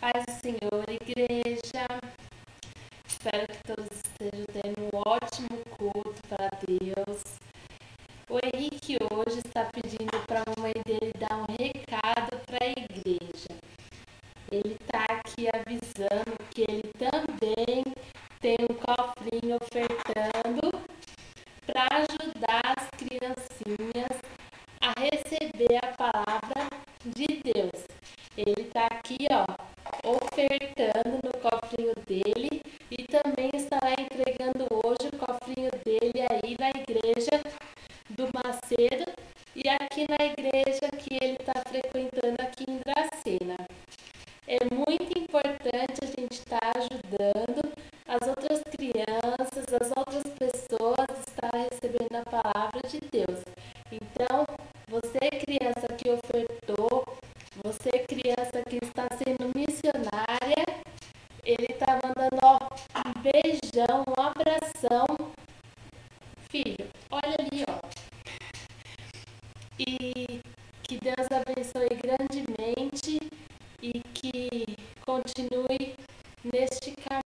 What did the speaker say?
Paz do Senhor, igreja. Espero que todos estejam tendo um ótimo culto para Deus. O Henrique hoje está pedindo para a mamãe dele dar um recado para a igreja. Ele está aqui avisando que ele também tem um cofrinho ofertando para ajudar as criancinhas a receber a palavra de Deus. Ele está aqui, ofertando no cofrinho dele e também estará entregando hoje o cofrinho dele aí na igreja do Macedo e aqui na igreja que ele está frequentando aqui em Dracena. É muito importante a gente estar ajudando as outras crianças, as outras pessoas a estar recebendo a palavra de Deus. Então, você criança que ofertou, você criança que está sendo missionária, ele está mandando um beijão, um abração. Filho, olha ali, E